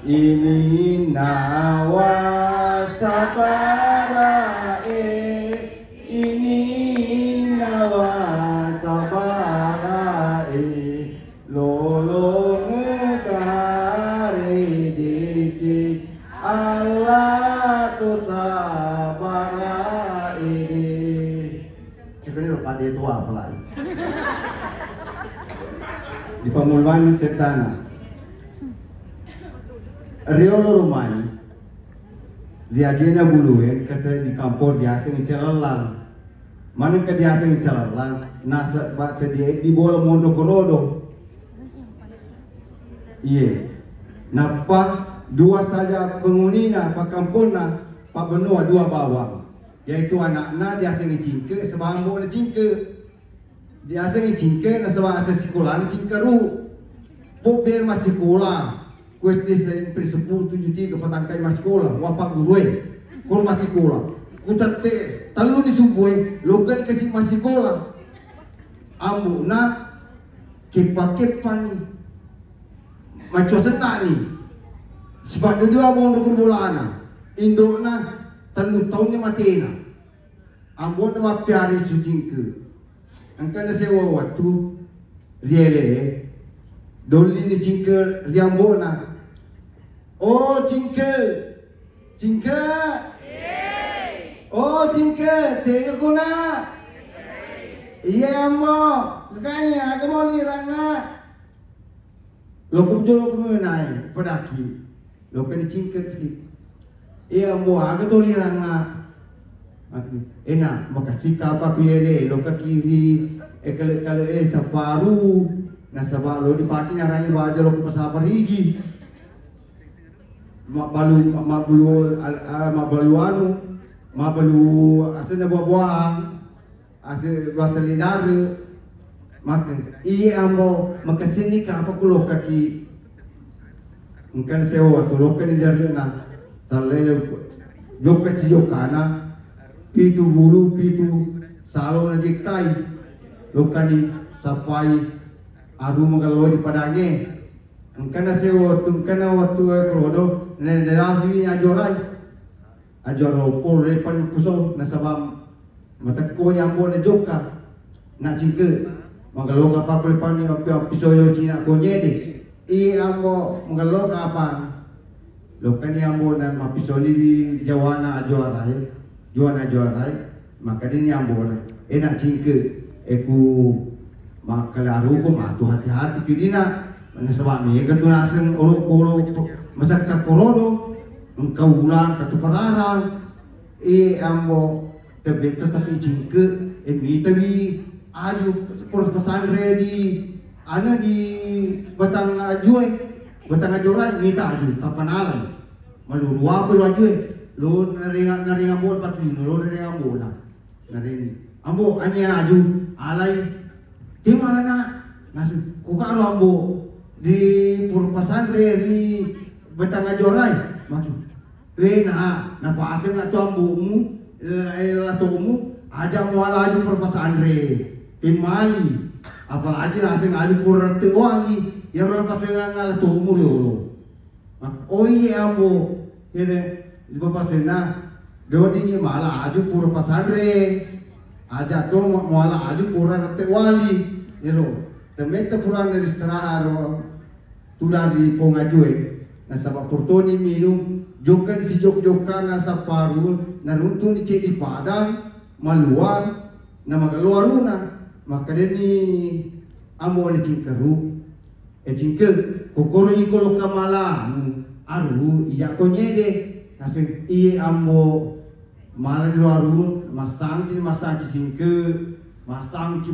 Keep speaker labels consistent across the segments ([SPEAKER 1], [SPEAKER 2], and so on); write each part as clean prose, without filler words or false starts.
[SPEAKER 1] ini nawa sabarae, ini nawa sabarae, lolo ngekare dici Allah tu sabarae. Cakap ni pada tua pula. Di pemuluhan setana Riolo rumai Riagena buluin kasi di kampor dia sing celalang. Mana ke dia sing celalang nasa baca dia di bola mondo korodo. Iya. Napa dua saja penghunina pak kampurna pak benua dua bawang. Yaitu anak-anak dia sing cingke sebab ambo na cingke. Dia sing cingke na sebab asa sekolah na cingkeru. Bober masih sekolah. Kuesti sempre 10-7 patangkai mas sekolah, wapak gue, kalau masih sekolah, kutate talu di subuh, lokan kasih masih sekolah, amu na kepa ni, macam setani, sebab dia mau untuk berbolana, Indo na talu tahunnya mati na, amu na mapiari sucingke, angkana sewa waktu riele, doli ni cingke riambo na. Oh cingke, cingke, oh cingke, tega kuna, iya mo, makanya kamu mau lirana, lo menai, pedaki, lo kena cingke sih, iya mo, aku tu lirana, enak, maka cika apa kuyele, lo kiri, kalau saparu, nasabah lo dipakai ngarani baja lo ke pasar perigi. Mabalu asal buah-buahan asal basalinar maka iya ambo makasini ka apa kulo kaki mungkin sewa tulokan dari na talele jok kecil kana pitu bulu pitu salo na dikai lokani sapai aru magalo di padange mungkin sewa tungkana waktu krodo Nenderahi ajorai ajoro por lepan kuso nasabam matakko nyambo na joka na cingke magalo ka pa lepan ni pisoyo cina konyede I ambo magalo ka apa lokan nyambo na mapisoni di jawana ajorai maka din nyambo na enak cingke eku makalaru ko matu hati-hati kidina nasabam mi gatunasen olo masa kakorodo engkau ulang katupararang ambo tapi jingke emi tawi aju por pesantren di ana di batang ajorai mita aju tapanalai malu apa aju lo naringa ambo patu lo naringa ambo na naring ambo anya aju alai di mana nasi kukaro ambo di por pesantren di batang ajorai makin napa asing na tuambumu latomu aja muala aju perpasandre pimali apalagi asing aju purate wangi yang orang pasangan latomu yo oh iya ambo ini bapasena dodi mala aju perpasandre aja to muala aju purate wali yelo temete puran istirahat tudah di pongajue nasaba portoni minum jokan si jok-jokan nasa paru naruntu ni di padang maluan na magaluaruna maka deni ambo ni cingkeru cingke kokoro ikolo kamala aru iya konyede nasib iye ambo mala di luaru masangki cingke masangki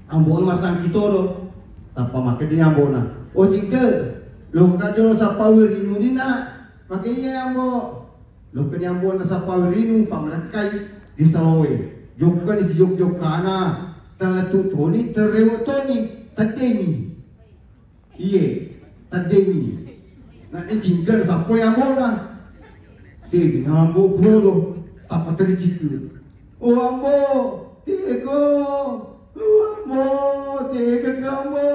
[SPEAKER 1] ambo masangki toro tanpa maka deni ambo na oh cingke lo kajo sa pawirinu dina makanya ambo lo kenyambo na sa pawirinu pamlakai di sawe jokkan di jok-jokkana talatu toni terewo toni tademi iye tademi na cingke sa po ambo na tegi ambo krodo tapa teri cikku oh ambo tego oh ambo tega ambo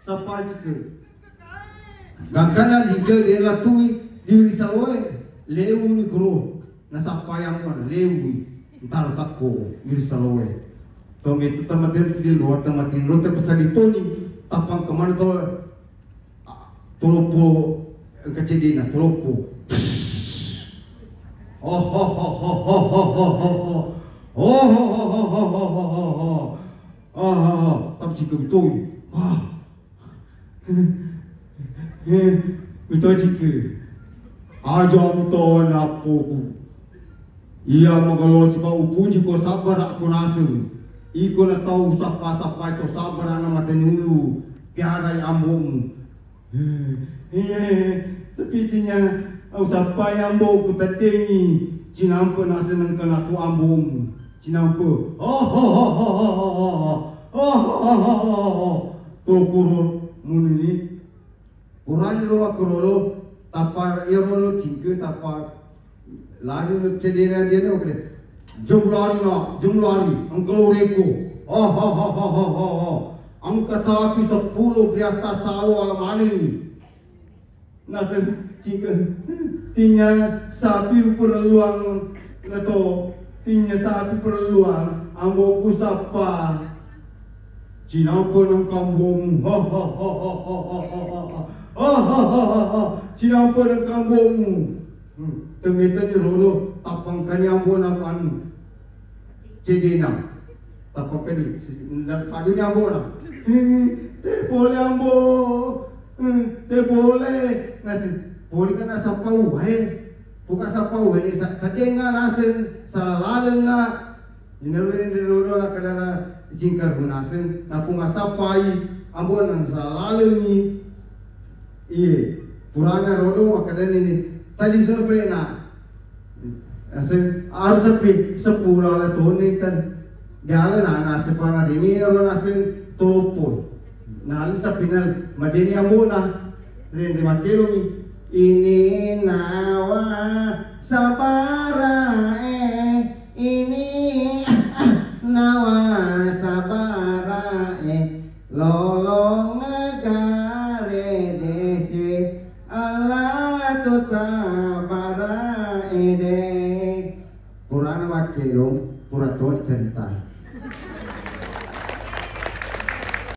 [SPEAKER 1] sapa cikku Gangkana jika dia latui diri saloe lewu ni kuro nasapayang ko lewu entaro takko diri saloe to metu tamatin di luar tamatin rota pasalito ni tapang kemana to tolopo kecedina tolopo oh ho ho ho ho ho ho ho oh ho ho ho ho ho ho ho tapi jika betul wah betul jika aja betul napoku ia magalo sipa upuji ko sabar aku nasu iko na tahu sapa itu sabar ana matenulu piara ambung tapi tinya au sapa ambung ku tatengi cinampo nasu nang kana tu ambung cinampo Tokuro munini Kurang roa kurolo tapar irolo cingke tapar lari cedera dia ni okey jumlari angkalo reko angka sapi 10 di atas salo alamani ni nasa cingke tinya sapi perluang nato tinya sapi perluang ambo kusapa Cina pun ang kambong Cina pun ang kambong Temita di rolo tapang kanyang buwan ang cedina tapang kani padu niya buwan te boleh ambo te boleh nasi boleh ka nasa pau buka sa pau ini kadenga nasin sa laleng na inalurin di rolo na kadana jingkar hunasen na kung asapai ambon ang salaleng ni iye purana rodo akadan ini tadi surpe na ase harus sepi sepura la tone tan gala na nase pana dini ro nase topo na alisa final madeni amona ren de makelo ini nawa sabara ini nawa sabara lolong negare dece Allah tu sabara ede Purana wakilo puraton cerita